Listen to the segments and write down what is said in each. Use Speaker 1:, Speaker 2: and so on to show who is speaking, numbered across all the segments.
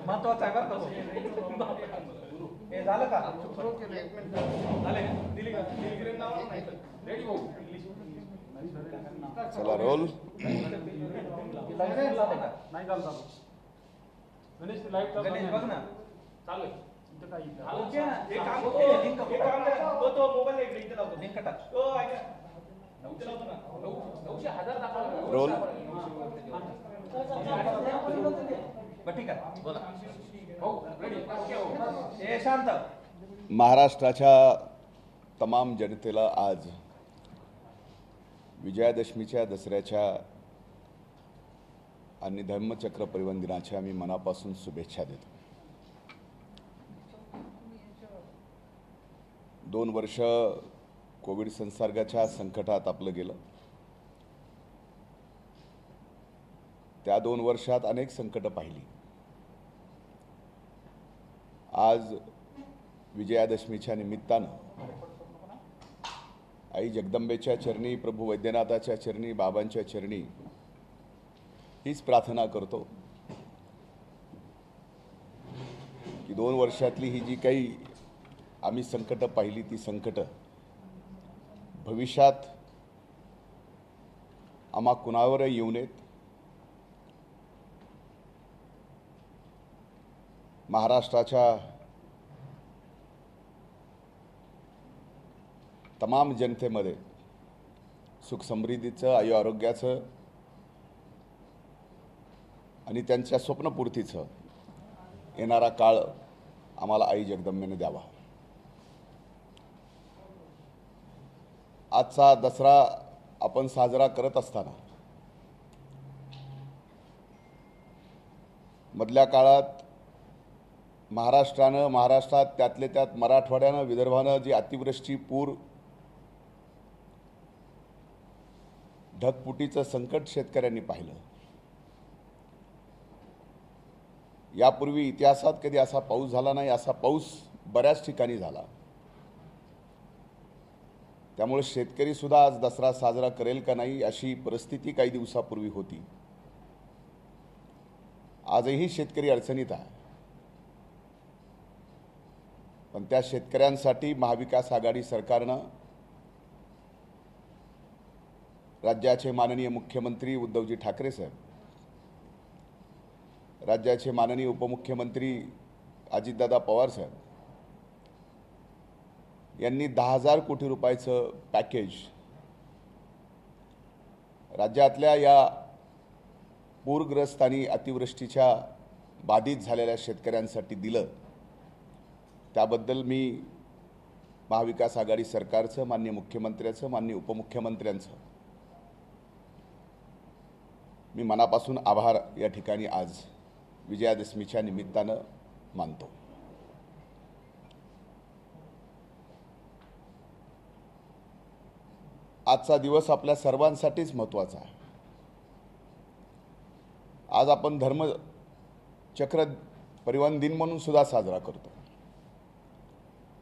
Speaker 1: महत्वाचं आहे बरं का. हे झालं का?
Speaker 2: चला रोल.
Speaker 1: गणेश बघ ना. चालेल.
Speaker 2: रोल.
Speaker 1: ठीक आहे बोला. हे शांत.
Speaker 2: महाराष्ट्राच्या तमाम जनतेला आज विजयादशमीच्या दसऱ्याच्या आणि धम्मचक्र परिवहन दिनाच्या मी मनापासून शुभेच्छा देतो. 2 वर्ष कोविड संसर्गाच्या संकटात आपलं गेलं. त्या 2 वर्षात अनेक संकटं पाहिली. आज विजयादशमीच्या निमित्तानं आई जगदंबेच्या चरणी, प्रभू वैद्यनाथाच्या चरणी, बाबांच्या चरणी हीच प्रार्थना करतो की 2 वर्षातली ही जी काही आम्ही संकटं पाहिली ती संकटं भविष्यात आम्हा कुणावरही येऊ नयेत. महाराष्ट्राच्या तमाम जनतेमध्ये सुख समृद्धीचं, आरोग्याचं आणि त्यांच्या स्वप्नपूर्तीचं येणारा काळ आम्हाला आई जगदंबेने द्यावा. आजचा दसरा आपण साजरा करत असताना मधल्या काळात महाराष्ट्रात त्यातले त्यात मराठवाड्यानं, विदर्भानं जी अतिवृष्टी, पूर, ढगफुटीचं संकट शेतकऱ्यांनी पाहिलं. यापूर्वी इतिहासात कधी असा पाऊस झाला नाही. असा पाऊस बऱ्याच ठिकाणी झाला. त्यामुळे शेतकरी सुद्धा आज दसरा साजरा करेल का नाही अशी परिस्थिती काही दिवसापूर्वी होती. आजही शेतकरी अडचणीत आहे. पण त्या शेतकऱ्यांसाठी महाविकास आघाडी सरकारनं, राज्याचे माननीय मुख्यमंत्री उद्धवजी ठाकरे साहेब, राज्याचे माननीय उपमुख्यमंत्री अजितदादा पवार साहेब यांनी 10,000 कोटी रुपयाचं पॅकेज राज्यातल्या या पूरग्रस्त आणि अतिवृष्टीच्या बाधित झालेल्या शेतकऱ्यांसाठी दिलं. त्याबद्दल मी महाविकास आघाडी सरकारचं, माननीय मुख्यमंत्र्याचं, माननीय उपमुख्यमंत्र्यांचं मी मनापासून आभार या ठिकाणी आज विजयादशमीच्या निमित्तानं मानतो. आजचा दिवस आपल्या सर्वांसाठीच महत्त्वाचा आहे. आज आपण धर्मचक्र परिवहन दिन म्हणून सुद्धा साजरा करतो.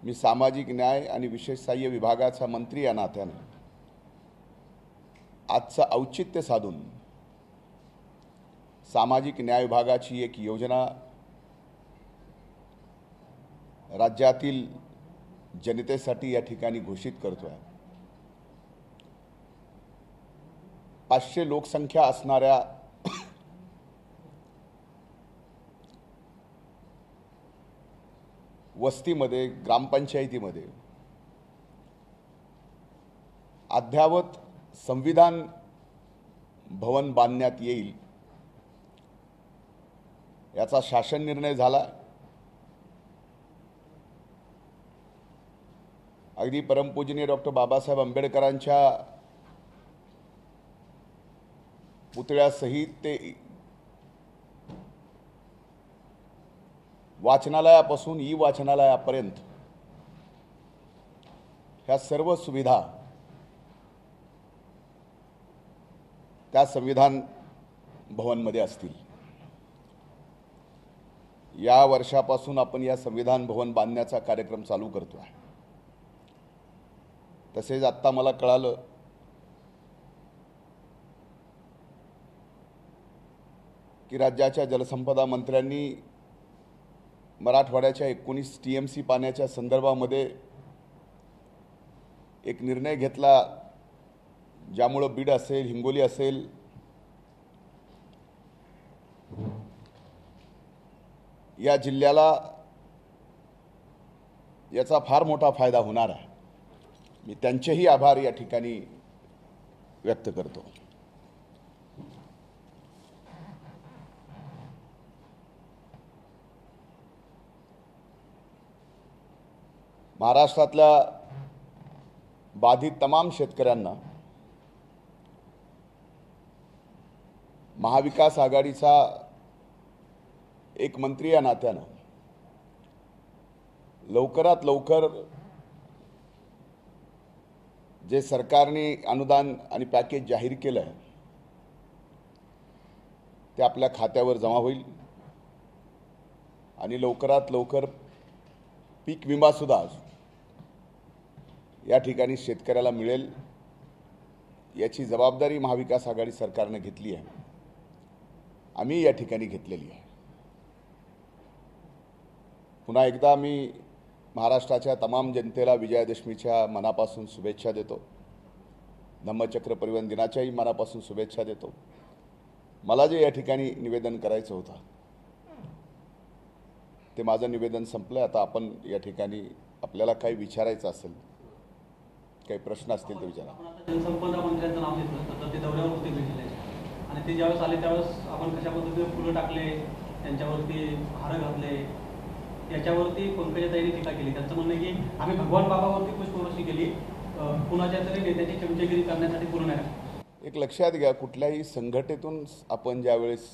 Speaker 2: मी सामाजिक न्याय आणि विशेष सहाय्य विभागाचा मंत्री या नात्याने आजचं औचित्य साधून सामाजिक न्याय विभागाची एक योजना राज्यातील जनतेसाठी या ठिकाणी घोषित करतोय. 500 लोकसंख्या असणाऱ्या वस्तीमध्ये, ग्रामपंचायतीमध्ये अद्ययावत संविधान भवन बांधण्यात येईल याचा शासन निर्णय झाला. अगदी परमपूजनीय डॉक्टर बाबासाहेब आंबेडकरांच्या पुतळ्यासहित ते वाचनालयापासून ई-वाचनालयापर्यंत ह्या सर्व सुविधा त्या संविधान भवनमध्ये असतील. या वर्षापासून आपण या संविधान भवन बांधण्याचा कार्यक्रम चालू करतो आहे. तसेच आत्ता मला कळालं की राज्याच्या जलसंपदा मंत्र्यांनी मराठवाड्याच्या 19 TMC पाण्याच्या संदर्भामध्ये एक निर्णय घेतला, ज्यामुळे बीड असेल, हिंगोली असेल, या जिल्ह्याला याचा फार मोठा फायदा होणार आहे. मी त्यांचेही आभार या ठिकाणी व्यक्त करतो. महाराष्ट्रातल्या बाधित तमाम शेतकऱ्यांना महाविकास आघाडीचा एक मंत्री या नात्यानं लवकरात लवकर जे सरकारने अनुदान आणि पॅकेज जाहीर केलं आहे ते आपल्या खात्यावर जमा होईल आणि लवकरात लवकर पीक विमासुद्धा या ठिकाणी शेतकऱ्याला मिळेल, याची जबाबदारी महाविकास आघाडी सरकारने घेतली आहे. आम्ही या ठिकाणी घेतलेली आहे. पुन्हा एकदा मी महाराष्ट्राच्या तमाम जनतेला विजयादशमीच्या मनापासून शुभेच्छा देतो. धम्मचक्र परिवहन दिनाच्याही मनापासून शुभेच्छा देतो. मला जे या ठिकाणी निवेदन करायचं होतं ते माझं निवेदन संपलं. आता आपण या ठिकाणी आपल्याला काही विचारायचं असेल, काही प्रश्न असतील तर विचारा.
Speaker 3: जलसंपदा मंत्र्यांचं नाव घेतलं तर ते दौऱ्यावर होते गेलेले आणि ते ज्यावेळेस आले त्यावेळेस आपण कशा पद्धतीने फुलं टाकले, त्यांच्यावरती हार घातले, याच्यावरती पंकजाताईंनी टीका केली. त्यांचं म्हणणं की आम्ही भगवान बाबावरती पुष्पवृष्टी केली, कुणाच्या तरी नेत्याची चमचेगिरी करण्यासाठी पूर्ण नाही.
Speaker 2: एक लक्षात घ्या, कुठल्याही संघटनेतून आपण ज्यावेळेस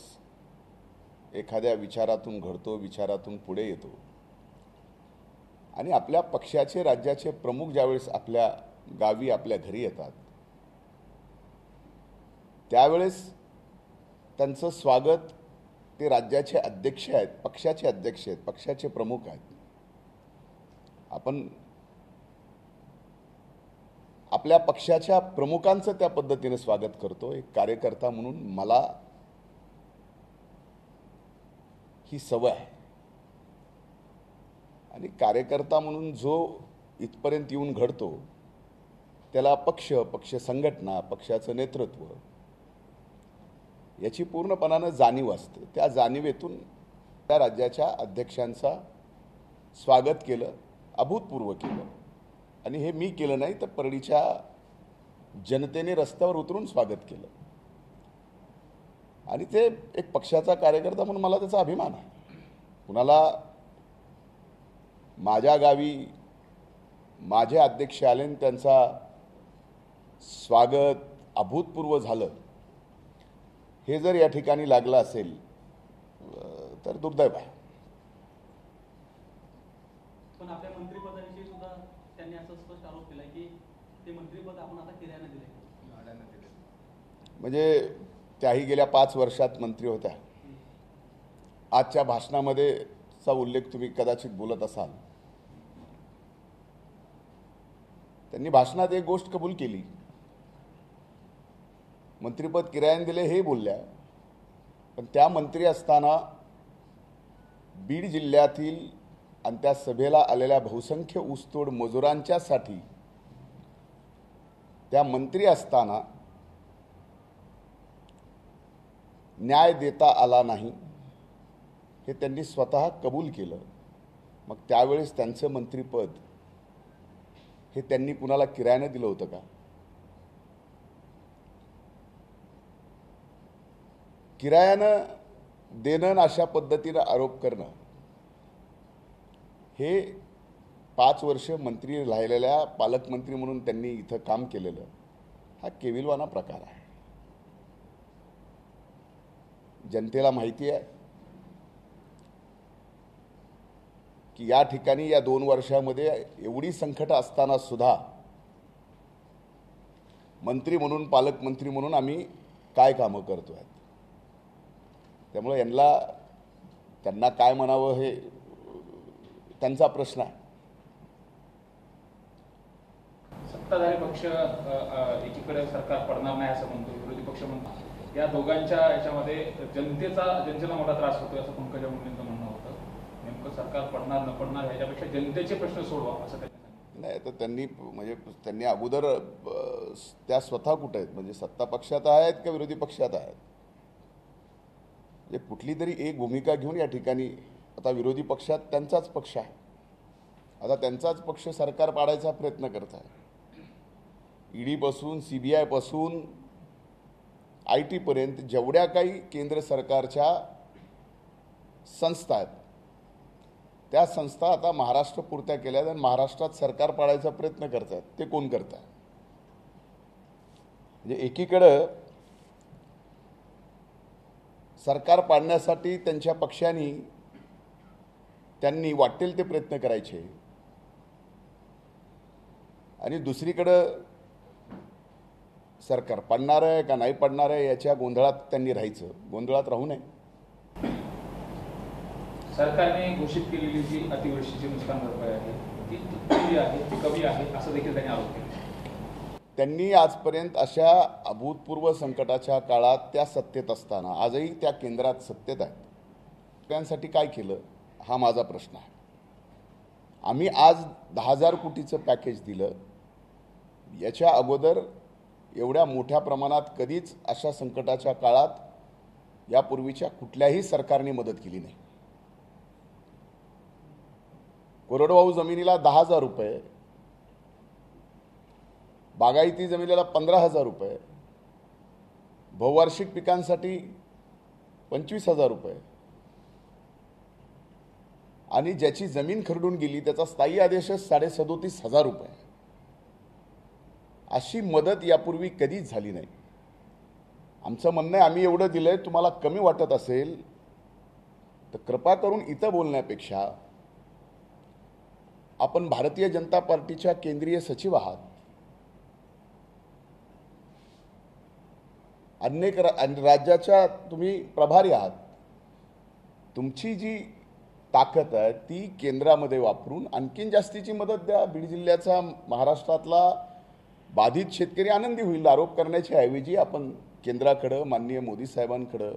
Speaker 2: एखाद्या विचारातून घडतो, विचारातून पुढे येतो आणि आपल्या पक्षाचे राज्याचे प्रमुख ज्यावेळेस आपल्या गावी आपल्या घरी येतात त्यावेळेस त्यांचं स्वागत ते राज्याचे अध्यक्ष आहेत, पक्षाचे अध्यक्ष आहेत, पक्षाचे प्रमुख आहेत. आपण आपल्या पक्षाच्या प्रमुखांचं त्या पद्धतीने स्वागत करतो. एक कार्यकर्ता म्हणून मला ही सवय आहे आणि कार्यकर्ता म्हणून जो इथपर्यंत येऊन घडतो त्याला पक्ष संघटना, पक्षाचं नेतृत्व याची पूर्णपणानं जाणीव असते. त्या जाणीवेतून त्या राज्याच्या अध्यक्षांचा स्वागत केलं, अभूतपूर्व केलं. आणि हे मी केलं नाही तर परळीच्या जनतेने रस्त्यावर उतरून स्वागत केलं आणि ते एक पक्षाचा कार्यकर्ता म्हणून मला त्याचा अभिमान आहे. कुणाला माझ्या गावी माझे अध्यक्ष आले आणि त्यांचा स्वागत अभूतपूर्व झालं हे जर या ठिकाणी लागलं असेल तर दुर्दैव आहे.
Speaker 3: पण आपल्या मंत्रिपदाविषयी सुद्धा त्यांनी असं स्पष्ट आरोप केला की ते मंत्रिपद आपण आता किरायाने दिले.
Speaker 2: म्हणजे त्याही गेल्या 5 वर्षात मंत्री होत्या. आजच्या भाषणामध्ये चा उल्लेख तुम्ही कदाचित बोलत असाल. त्यांनी भाषणात एक गोष्ट कबूल केली, मंत्रिपद किरायाने दिले हे बोलल्या. पण त्या मंत्री असताना बीड जिल्ह्यातील आणि त्या सभेला आलेल्या बहुसंख्य ऊसतोड मजुरांच्यासाठी त्या मंत्री असताना न्याय देता आला नाही हे त्यांनी स्वतः कबूल केलं. मग त्यावेळेस त्यांचं मंत्रिपद हे त्यांनी कुणाला किरायानं दिलं होतं का? किरायानं देणं अशा पद्धतीनं आरोप करणं हे 5 वर्ष मंत्री राहिलेल्या पालकमंत्री म्हणून त्यांनी इथं काम केलेलं हा केविलवाना प्रकार आहे. जनतेला माहिती आहे की या ठिकाणी या 2 वर्षामध्ये एवढी संकट असताना सुद्धा मंत्री म्हणून, पालकमंत्री म्हणून आम्ही काय कामं करतोय. त्यामुळे त्यांना काय म्हणावं हे त्यांचा प्रश्न आहे.
Speaker 4: सत्ताधारी पक्ष एकीकडे सरकार पडणार नाही असं म्हणतो, विरोधी पक्ष म्हणतो या दोघांच्या याच्यामध्ये जनतेला मोठा त्रास होतोय असं पंकजा मुंडेंचं म्हणणं होतं. नेमकं सरकार पडणार न पडणार ह्याच्यापेक्षा जनतेचे प्रश्न सोडवा असं त्यांनी सांगितलं.
Speaker 2: नाही, तर त्यांनी अगोदर त्या स्वतः कुठे आहेत, म्हणजे सत्ता पक्षात आहेत का विरोधी पक्षात आहेत, म्हणजे कुठली तरी एक भूमिका घेऊन या ठिकाणी. आता विरोधी पक्षात त्यांचाच पक्ष आहे, आता त्यांचाच पक्ष सरकार पाडायचा प्रयत्न करत आहे. ईडी पासून CBI पासून IT पर्यंत जेवढ्या काही केंद्र सरकारच्या संस्था आहेत त्या संस्था आता महाराष्ट्र पुरत्या केल्या आणि महाराष्ट्रात सरकार पाडायचा प्रयत्न करत आहेत. ते कोण करत आहे? म्हणजे एकीकडं सरकार पाडण्यासाठी त्यांच्या पक्षांनी त्यांनी वाटेल ते प्रयत्न करायचे आणि दुसरीकडं सरकार पडणार आहे का नाही पडणार आहे याच्या गोंधळात त्यांनी राहायचं. गोंधळात राहू नये.
Speaker 4: सरकारने घोषित केलेली जी अतिवृष्टीची नुकसान भरपाई आहे ती किती आहे, ती कमी आहे असं देखील त्यांनी आरोप केला.
Speaker 2: त्यांनी आजपर्यंत अशा अभूतपूर्व संकटाच्या काळात त्या सत्तेत असताना, आजही त्या केंद्रात सत्तेत आहेत, त्यांसाठी काय केलं हा माझा प्रश्न आहे. आम्ही आज 10,000 कोटीचं पॅकेज दिलं. याच्या अगोदर एवढ्या मोठ्या प्रमाणात कधीच अशा संकटाच्या काळात यापूर्वीच्या कुठल्याही सरकारने मदत केली नाही. कोरडवाहू जमिनीला 10,000 रुपये, बागायती जमिनीला 15,000 रुपये, बहुवार्षिक पिकांसाठी 25,000 रुपये आणि ज्याची जमीन खरडून गेली त्याचा स्थायी आदेश 37,500 रुपये. अशी मदत यापूर्वी कधीच झाली नाही. आमचं म्हणणं आहे, आम्ही एवढं दिलंय, तुम्हाला कमी वाटत असेल तर कृपा करून इथं बोलण्यापेक्षा आपण भारतीय जनता पार्टीच्या केंद्रीय सचिव आहात, अनेक राज्याच्या तुम्ही प्रभारी आहात, तुमची जी ताकद आहे ती केंद्रामध्ये वापरून आणखीन जास्तीची मदत द्या. बीड जिल्ह्याचा, महाराष्ट्रातला बाधित शेतकरी आनंदी होईल. आरोप करण्याच्या ऐवजी आपण केंद्राकडं, माननीय मोदी साहेबांकडं,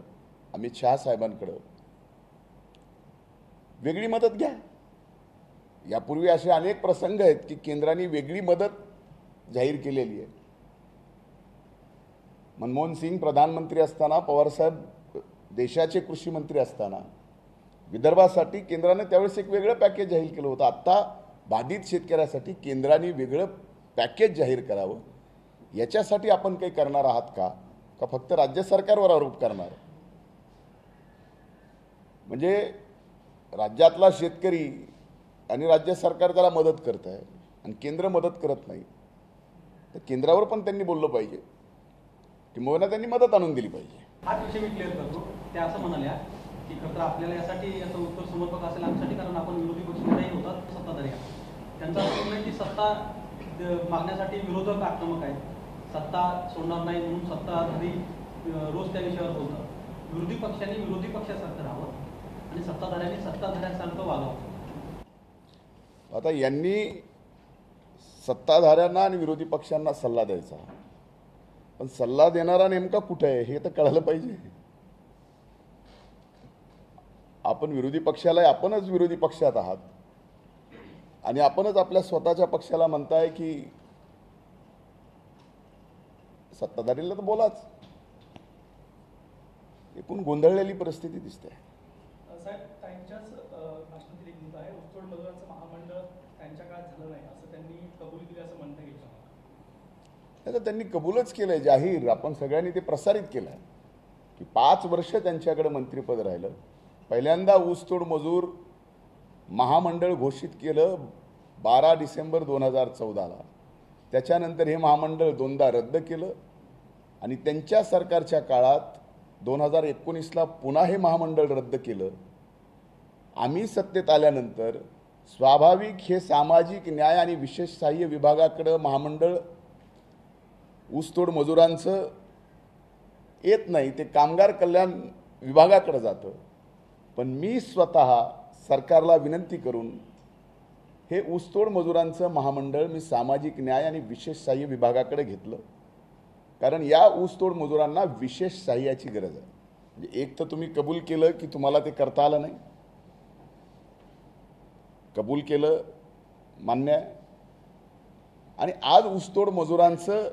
Speaker 2: अमित शहा साहेबांकडं वेगळी मदत घ्या. यापूर्वी असे अनेक प्रसंग आहेत की केंद्राने वेगळी मदत जाहीर केलेली आहे. मनमोहन सिंग प्रधानमंत्री असताना, पवारसाहेब देशाचे कृषी मंत्री असताना विदर्भासाठी केंद्राने त्यावेळेस एक वेगळं पॅकेज जाहीर केलं होतं. आत्ता बाधित शेतकऱ्यासाठी केंद्राने वेगळं पॅकेज जाहीर करावं. याच्यासाठी आपण काही करणार आहात का फक्त राज्य सरकारवर आरोप करणार? म्हणजे राज्यातला शेतकरी आणि राज्य सरकार त्याला मदत करत आहे आणि केंद्र मदत करत नाही, तर केंद्रावर पण त्यांनी बोललं पाहिजे, किंबहुना त्यांनी मदत आणून दिली पाहिजे.
Speaker 3: हा विषय मी क्लिअर करतो. त्या असं म्हणाल्या की खरं तर आपल्याला यासाठी याचं उत्तर समर्पक असेल आमच्यासाठी, कारण आपण विरोधी पक्षनेताही होतात, सत्ताधारी आहात. त्यांचा असं म्हणणं आहे की सत्ता मागण्यासाठी विरोधक आक्रमक आहेत, सत्ता सोडणार नाही म्हणून सत्ताधारी रोज त्या विषयावर बोलतात. विरोधी पक्षांनी विरोधी पक्षासारखं राहावं आणि सत्ताधाऱ्यांनी सत्ताधाऱ्यांसारखं वागावं.
Speaker 2: आता यांनी सत्ताधाऱ्यांना आणि विरोधी पक्षांना सल्ला द्यायचा, पण सल्ला देणारा नेमका कुठे आहे हे तर कळायला पाहिजे. आपण विरोधी पक्षाला, आपणच विरोधी पक्षात आहात आणि आपणच आपल्या स्वतःच्या पक्षाला म्हणताय की सत्ताधारीला तर बोलाच. एकूण गोंधळलेली परिस्थिती दिसते.
Speaker 5: साहेब, त्यांच्याच भाषणातील एक मुद्दा आहे, ऊसतोड मजुरांचं महामंडळ त्यांच्या काळात झालं नाही असं त्यांनी कबूल केलं असं म्हणता येईल.
Speaker 2: आता त्यांनी कबूलच केलंय जाहीर, आपण सगळ्यांनी ते प्रसारित केलं आहे की 5 वर्ष त्यांच्याकडे मंत्रिपद राहिलं. पहिल्यांदा ऊसतोड मजूर महामंडळ घोषित केलं 12 डिसेंबर 2014ला. त्याच्यानंतर हे महामंडळ 2दा रद्द केलं आणि त्यांच्या सरकारच्या काळात 2019ला पुन्हा हे महामंडळ रद्द केलं. आम्ही सत्तेत आल्यानंतर स्वाभाविक हे सामाजिक न्याय आणि विशेष सहाय्य विभागाकडं महामंडळ ऊसतोड मजुरांचं येत नाही, ते कामगार कल्याण विभागाकडे जातं. पण मी स्वतः सरकारला विनंती करून हे ऊसतोड मजुरांचं महामंडळ मी सामाजिक न्याय आणि विशेष सहाय्य विभागाकडे घेतलं कारण या ऊसतोड मजुरांना विशेष सहाय्याची गरज आहे. म्हणजे एक तर तुम्ही कबूल केलं की तुम्हाला ते करता आलं नाही, कबूल केलं, मान्य आहे, आणि आज ऊसतोड मजुरांचं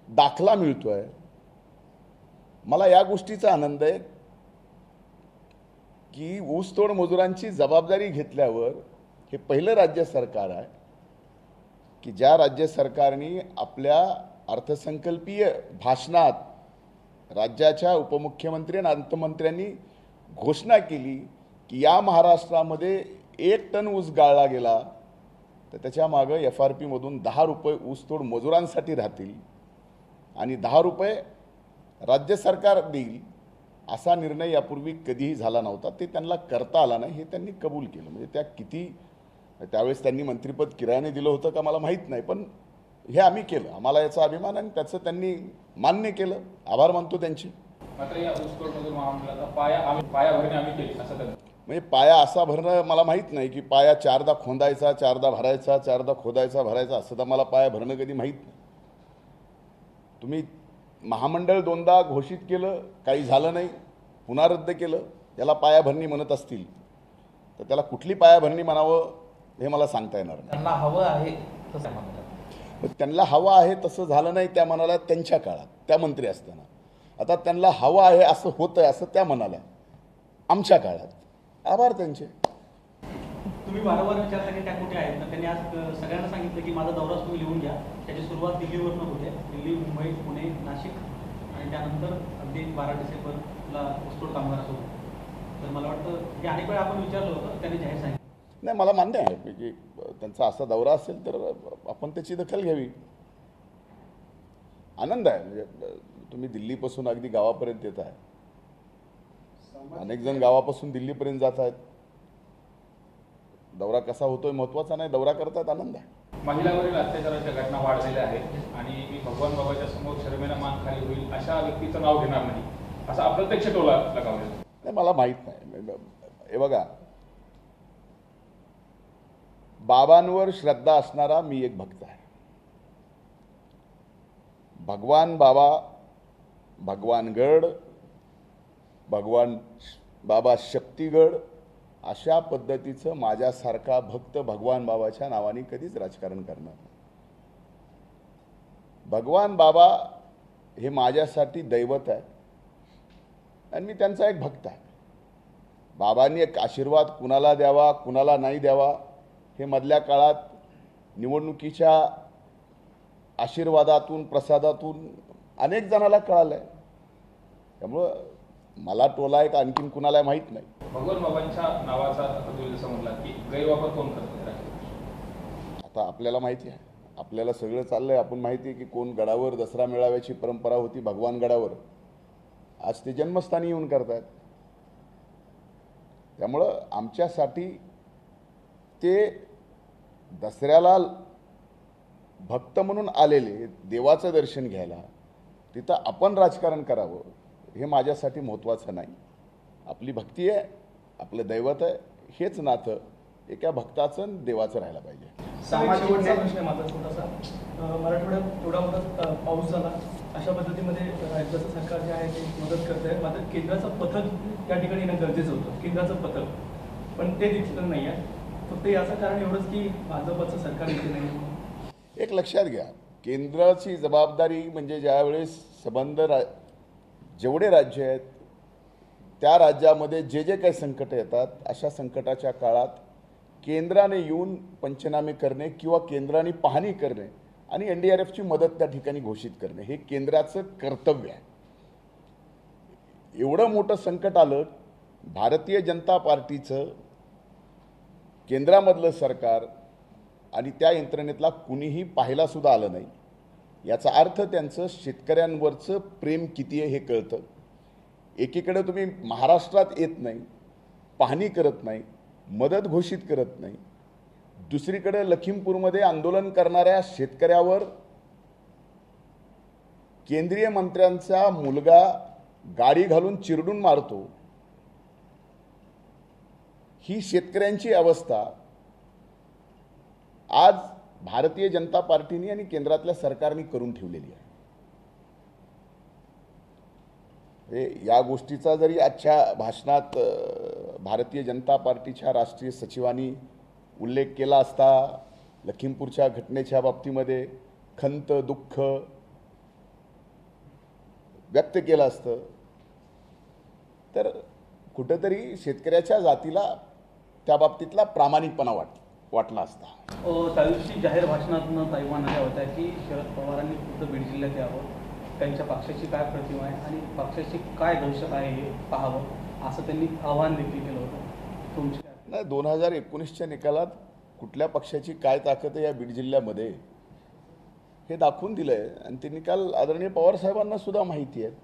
Speaker 2: दाखला मिळतोय. मला या गोष्टीचा आनंद आहे की ऊसतोड मजुरांची जबाबदारी घेतल्यावर हे पहिलं राज्य सरकार आहे की ज्या राज्य सरकारने आपल्या अर्थसंकल्पीय भाषणात राज्याच्या उपमुख्यमंत्री आणि अर्थमंत्र्यांनी घोषणा केली की या महाराष्ट्रामध्ये 1 टन ऊस गाळला गेला तर त्याच्या मागे FRP मधून 10 रुपये ऊसतोड मजुरांसाठी राहतील आणि 10 रुपये राज्य सरकार देईल. असा निर्णय यापूर्वी कधीही झाला नव्हता. ते त्यांना करता आला नाही, हे त्यांनी कबूल केलं. म्हणजे त्या किती त्यावेळेस त्यांनी मंत्रिपद किरायाने दिलं होतं का मला माहीत नाही, पण हे आम्ही केलं. आम्हाला याचा अभिमान आणि त्याचं त्यांनी मान्य केलं. आभार मानतो त्यांचे.
Speaker 4: मात्र या ऊसतोड मजूर महामंडळाचा पायाभरणी आम्ही केली असं त्यांनी.
Speaker 2: म्हणजे पाया असा भरणं मला माहीत नाही की पाया 4दा खोदायचा, 4दा भरायचा, 4दा खोदायचा भरायचा असं तर मला पाया भरणं कधी माहीत नाही. तुम्ही महामंडळ 2दा घोषित केलं, काही झालं नाही, पुन्हा रद्द केलं, याला पायाभरणी म्हणत असतील तर त्याला कुठली पायाभरणी म्हणावं हे मला सांगता येणार नाही.
Speaker 1: त्यांना हवं आहे तसं म्हणतात.
Speaker 2: त्यांना हवं आहे तसं झालं नाही त्या म्हणाल्या त्यांच्या काळात, त्या मंत्री असताना. आता त्यांना हवं आहे असं होतंय असं त्या म्हणाल्या आमच्या काळात. आभार त्यांचे.
Speaker 3: तुम्ही वारंवार विचारता की त्या कुठे आहेत, तर त्यांनी आज सगळ्यांना सांगितलं की माझा दौराच तुम्ही लिहून घ्या. त्याची सुरुवात दिल्लीवरनं होते. दिल्ली, मुंबई, पुणे, नाशिक आणि त्यानंतर अगदी 12 डिसेंबरला ऊसतोड कामगारासोबत. तर मला वाटतं की अनेक वेळा आपण विचारलं होतं, त्यांनी जाहीर सांगितलं.
Speaker 2: नाही, मला मान्य आहे की त्यांचा असा दौरा असेल तर आपण त्याची दखल घ्यावी. आनंद आहे. म्हणजे तुम्ही दिल्लीपासून अगदी गावापर्यंत येत आहे. अनेक जण गावापासून दिल्लीपर्यंत जात आहेत. दौरा कसा होतोय महत्वाचा नाही, दौरा करतात, आनंद आहे.
Speaker 4: महिलावरील अत्याचाराच्या घटना वाढलेल्या आहेत आणि मी भगवान बाबाच्या समोर शर्मेनं मान खाली होईल अशा व्यक्तीचं नाव घेणार नाही असा अप्रत्यक्ष टोला लगावला.
Speaker 2: नाही, मला माहीत नाही. हे बघा, बाबांवर श्रद्धा असणारा मी एक भक्त आहे. भगवान बाबा, भगवान गड, भगवान बाबा शक्तिगड अशा पद्धतीचं माझ्यासारखा भक्त भगवान बाबाच्या नावाने कधीच राजकारण करणार. भगवान बाबा हे माझ्यासाठी दैवत आहे आणि मी त्यांचा एक भक्त आहे. बाबांनी एक आशीर्वाद कुणाला द्यावा कुणाला नाही द्यावा हे मधल्या काळात निवडणुकीच्या आशीर्वादातून प्रसादातून अनेक जणाला कळालंय. त्यामुळं मला टोला एक आणखीन कुणाला माहीत नाही.
Speaker 4: भगवान बाबांच्या नावाचा तुम्ही जसं म्हणला की गैरवापर कोण करतो?
Speaker 2: आता आपल्याला माहिती आहे, आपल्याला सगळं चाललंय. आपण माहिती आहे की कोण गडावर दसरा मेळाव्याची परंपरा होती भगवान गडावर, आज ते जन्मस्थानी येऊन करतायत. त्यामुळं आमच्यासाठी ते दसऱ्याला भक्त म्हणून आलेले देवाचं दर्शन घ्यायला तिथं आपण राजकारण करावं हे माझ्यासाठी महत्त्वाचं नाही. आपली भक्ती आहे, आपलं दैवत आहे, हेच नातं एका भक्ताचं आणि देवाचं राहायला पाहिजे.
Speaker 5: सामाजिक प्रश्न माझा छोटासा. मराठवाड्यात एवढा मोठा पाऊस झाला, अशा पद्धतीमध्ये राज्याचं सरकार जे आहे ते मदत करत आहे. मात्र केंद्राचं पथक या ठिकाणी येणं गरजेचं होतं, केंद्राचं पथक, पण ते दिसलं नाही आहे. फक्त याचं कारण एवढंच की भाजपचं सरकार इथे नाही.
Speaker 2: एक लक्षात घ्या, केंद्राची जबाबदारी म्हणजे ज्यावेळेस संबंध जेवढे राज्य आहेत त्या राज्यामध्ये जे जे काही संकट येतात अशा संकटाच्या काळात केंद्राने येऊन पंचनामे करणे किंवा केंद्राने पाहणी करणे आणि NDRFची मदत त्या ठिकाणी घोषित करणे हे केंद्राचं कर्तव्य आहे. एवढं मोठं संकट आलं, भारतीय जनता पार्टीचं केंद्रामधलं सरकार आणि त्या यंत्रणेतला कुणीही पाहायला सुद्धा आलं नाही. याचा अर्थ त्यांचं शेतकऱ्यांवरचं प्रेम किती आहे हे कळतं. एकीकडे तुम्ही महाराष्ट्रात येत नाही, पाहणी करत नाही, मदत घोषित करत नाही, दुसरीकडे लखीमपूरमध्ये आंदोलन करणाऱ्या शेतकऱ्यावर केंद्रीय मंत्र्यांचा मुलगा गाडी घालून चिरडून मारतो. ही शेतकऱ्यांची अवस्था आज भारतीय जनता पार्टीने आणि केंद्रातल्या सरकारने करून ठेवलेली आहे. या गोष्टीचा जरी आजच्या भाषणात भारतीय जनता पार्टीच्या राष्ट्रीय सचिवांनी उल्लेख केला असता, लखीमपूरच्या घटनेच्या बाबतीमध्ये खंत दुःख व्यक्त केलं असतं, तर कुठंतरी शेतकऱ्याच्या जातीला त्या बाबतीतला प्रामाणिकपणा वाटला असता.
Speaker 3: त्या दिवशी जाहीर भाषणातून ताई म्हणाल्या होत्या की शरद पवारांनी खुद्द बीड जिल्ह्यात यावं, त्यांच्या पक्षाची काय प्रतिमा आहे आणि पक्षाची काय दहशत आहे हे पाहावं, असं त्यांनी आवाहन देखील केलं होतं. तुमची काय?
Speaker 2: नाही, 2019च्या निकालात कुठल्या पक्षाची काय ताकद आहे या बीड जिल्ह्यामध्ये हे दाखवून दिलंय आणि ते निकाल आदरणीय पवार साहेबांना सुद्धा माहिती आहे.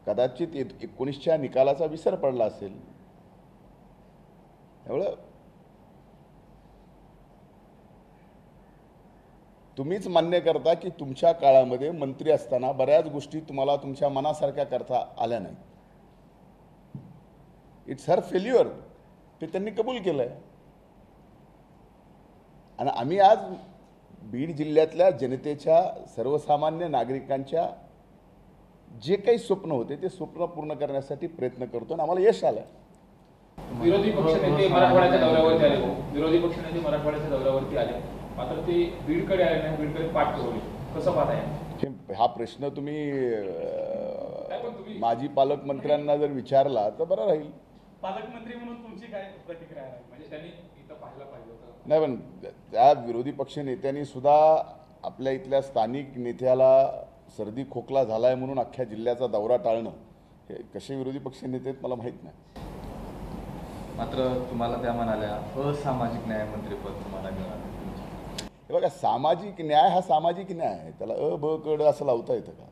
Speaker 2: कदाचित 19च्या निकालाचा विसर पडला असेल. त्यामुळं तुम्हीच मान्य करता की तुमच्या काळामध्ये मंत्री असताना बऱ्याच गोष्टी तुम्हाला तुमच्या मनासारख्या करता आल्या नाही. इट्स हर फेल्युअर, ते त्यांनी कबूल केलंय. आणि आम्ही आज बीड जिल्ह्यातल्या जनतेच्या, सर्वसामान्य नागरिकांच्या जे काही स्वप्न होते ते स्वप्न पूर्ण करण्यासाठी प्रयत्न करतो आणि आम्हाला यश आलं.
Speaker 4: विरोधी पक्षनेते मराठवाड्याच्या दौऱ्यावरती आले, विरोधी पक्षनेते मराठवाड्याच्या दौऱ्यावरती आले, मात्र ते बीडकडे आले नाही, बीडकडे पाठ ठेवले. कसं पाहताय
Speaker 2: हा प्रश्न तुम्ही माजी पालकमंत्र्यांना जर विचारला तर बरं राहील.
Speaker 5: पालकमंत्री म्हणून तुमची काय प्रतिक्रिया आहे?
Speaker 4: म्हणजे त्यांनी इथं पाहायला पाहिजे होतं.
Speaker 2: नाही, पण त्या विरोधी पक्ष नेत्यांनी सुद्धा आपल्या इथल्या स्थानिक नेत्याला सर्दी खोकला झालाय म्हणून अख्ख्या जिल्ह्याचा दौरा टाळणं, हे कसे विरोधी पक्ष नेते आहेत मला माहीत नाही.
Speaker 1: मात्र तुम्हाला त्या म्हणाल्या असामाजिक न्याय मंत्रीपद तुम्हाला मिळालं.
Speaker 2: हे बघा, सामाजिक न्याय हा सामाजिक न्याय आहे, त्याला ब क ड असं लावता येतं का?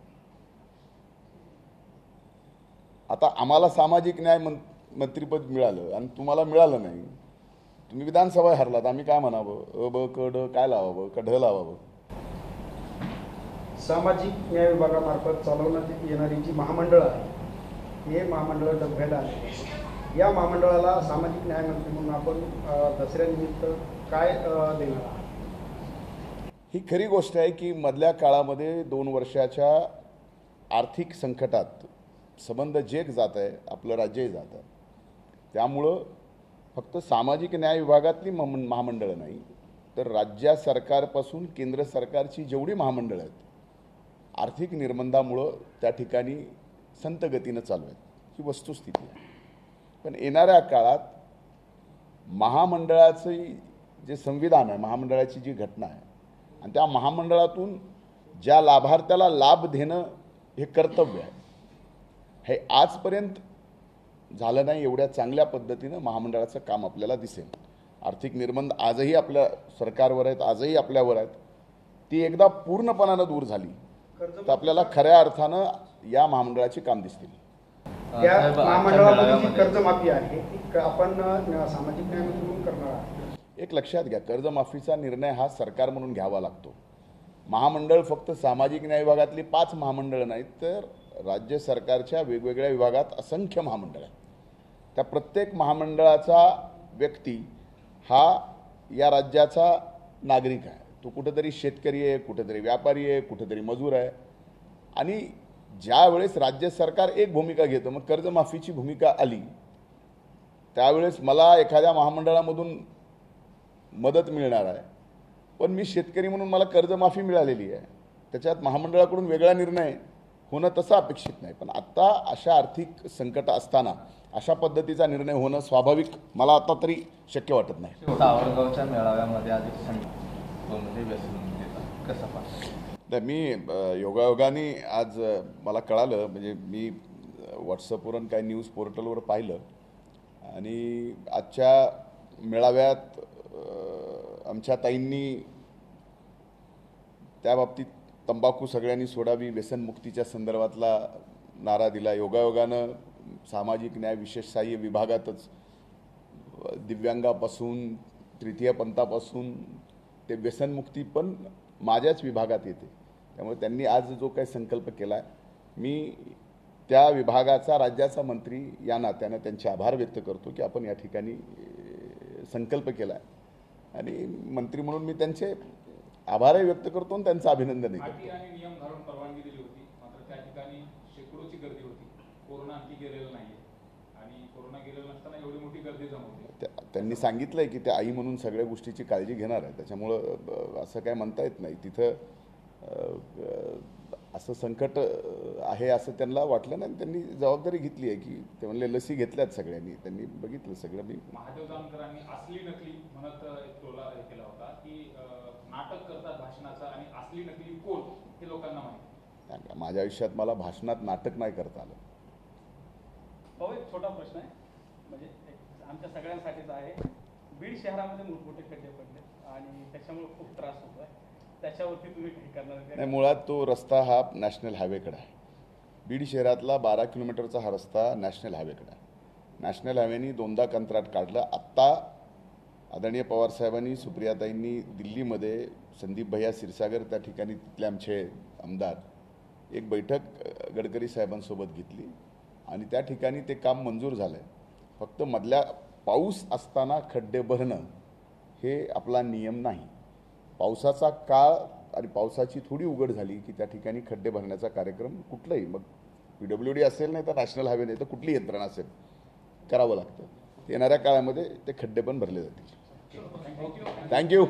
Speaker 2: आता आम्हाला सामाजिक न्याय मंत्रीपद मिळालं आणि तुम्हाला मिळालं नाही, तुम्ही विधानसभा हरलात, आम्ही काय म्हणावं? ब क ड काय लावावं का ढ लावावं?
Speaker 6: सामाजिक न्याय विभागामार्फत चालवण्यात येणारी जी महामंडळं आहे, हे महामंडळं डबघायला आले. या महामंडळाला सामाजिक न्याय मंत्री म्हणून आपण दसऱ्यानिमित्त काय देणार आहात?
Speaker 2: ही खरी गोष्ट आहे की मधल्या काळामध्ये 2 वर्षाच्या आर्थिक संकटात संबंध जेक जात आहे, आपलं राज्यही जात आहे. त्यामुळं फक्त सामाजिक न्याय विभागातली महामंडळं नाही, तर राज्य सरकारपासून केंद्र सरकारची जेवढी महामंडळं आहेत, आर्थिक निर्बंधामुळं त्या ठिकाणी संत गतीनं चालू आहेत. ही वस्तुस्थिती आहे. पण येणाऱ्या काळात महामंडळाचं जे संविधान आहे, महामंडळाची जी घटना आहे आणि त्या महामंडळातून ज्या लाभार्थ्याला लाभ देणं हे कर्तव्य आहे, हे आजपर्यंत झालं नाही. एवढ्या चांगल्या पद्धतीनं महामंडळाचं काम आपल्याला दिसेल. आर्थिक निर्बंध आजही आपल्या सरकारवर आहेत, आजही आपल्यावर आहेत. ती एकदा पूर्णपणानं दूर झाली तर आपल्याला खऱ्या अर्थानं या महामंडळाचे काम दिसतील.
Speaker 6: त्या महामंडळामध्ये जी कर्जमाफी आहे ती आपण सामाजिक न्याय मंत्री म्हणून करणार आहात?
Speaker 2: एक लक्षात घ्या, कर्जमाफीचा निर्णय हा सरकार म्हणून घ्यावा लागतो. महामंडळ फक्त सामाजिक न्याय विभागातली 5 महामंडळं नाहीत, तर राज्य सरकारच्या वेगवेगळ्या विभागात असंख्य महामंडळ आहेत. त्या प्रत्येक महामंडळाचा व्यक्ती हा या राज्याचा नागरिक आहे. तो कुठेतरी शेतकरी आहे, कुठेतरी व्यापारी आहे, कुठेतरी मजूर आहे. आणि ज्या वेळेस राज्य सरकार एक भूमिका घेतं, मग कर्जमाफीची भूमिका आली, त्यावेळेस मला एखाद्या महामंडळामधून मदत मिळणार आहे, पण मी शेतकरी म्हणून मला कर्जमाफी मिळालेली आहे. त्याच्यात महामंडळाकडून वेगळा निर्णय होणं तसं अपेक्षित नाही. पण आत्ता अशा आर्थिक संकट असताना अशा पद्धतीचा निर्णय होणं स्वाभाविक मला आता तरी शक्य वाटत नाही.
Speaker 1: सावरगावच्या मेळाव्यामध्ये अधिक म्हणजे व्यसन कसं पाहता?
Speaker 2: मी योगायोगाने आज मला कळालं, म्हणजे मी व्हॉट्सअपवरून काही न्यूज पोर्टलवर पाहिलं आणि आजच्या मेळाव्यात आमच्या ताईंनी त्या बाबतीत तंबाखू सगळ्यांनी सोडावी, व्यसनमुक्तीच्या संदर्भातला नारा दिला. योगायोगानं सामाजिक न्याय विशेष सहाय्य विभागातच दिव्यांगापासून तृतीय पंथापासून ते व्यसनमुक्ती पण माझ्याच विभागात येते. त्यामुळे त्यांनी आज जो काही संकल्प केला आहे, मी त्या विभागाचा राज्याचा मंत्री या नात्यानं त्यांचे आभार व्यक्त करतो की आपण या ठिकाणी संकल्प केला आहे. आणि मंत्री म्हणून मी त्यांचे आभारही व्यक्त करतो आणि त्यांचं अभिनंदनही करतो.
Speaker 4: नियम घालून परवानगी दिली होती, मात्र त्या ठिकाणी कोरोना आणखी गेलेलं नाहीये आणि कोरोना गेलेलं नसताना एवढी मोठी गर्दी जमवते.
Speaker 2: त्यांनी सांगितलंय की ते आई म्हणून सगळ्या गोष्टीची काळजी घेणार आहे, त्याच्यामुळं असं काय म्हणता येत नाही. तिथं असं संकट आहे असं त्यांना वाटलं नाही. त्यांनी जबाबदारी घेतली आहे की ते म्हणले लसी घेतल्यात सगळ्यांनी, त्यांनी बघितलं सगळं. मी
Speaker 4: महादेव जानकरांनी असली नकली म्हणत एक टोला हे केला होता की नाटक करतात भाषणाचं आणि असली नकली कोण हे लोकांना माहिती.
Speaker 2: माझ्या आयुष्यात मला भाषणात नाटक नाही करता आलं.
Speaker 3: भाऊ एक छोटा प्रश्न आहे, म्हणजे आमच्या सगळ्यांसाठीच आहे. बीड शहरामध्ये मोठमोठे खड्डे पडले आणि त्याच्यामुळे खूप त्रास होतोय, त्याच्यावरती तुम्ही काही करणार का?
Speaker 2: नाही, मुळात तो रस्ता हा नॅशनल हायवेकडे आहे. बीड शहरातला 12 किलोमीटरचा हा रस्ता नॅशनल हायवेकडे आहे. नॅशनल हायवेनी 2दा कंत्राट काढलं. आत्ता आदरणीय पवारसाहेबांनी, सुप्रियाताईंनी दिल्लीमध्ये संदीप भैया क्षीरसागर त्या ठिकाणी तिथले आमचे आमदार एक बैठक गडकरी साहेबांसोबत घेतली आणि त्या ठिकाणी ते काम मंजूर झालं आहे. फक्त मधल्या पाऊस असताना खड्डे भरणं हे आपला नियम नाही. पावसाचा काळ आणि पावसाची थोडी उघड झाली की त्या ठिकाणी खड्डे भरण्याचा कार्यक्रम कुठलाही, मग PWD असेल नाही तर नॅशनल हायवे नाही तर कुठली यंत्रणा असेल, करावं लागतं. येणाऱ्या काळामध्ये ते खड्डे पण भरले जातील. थँक्यू.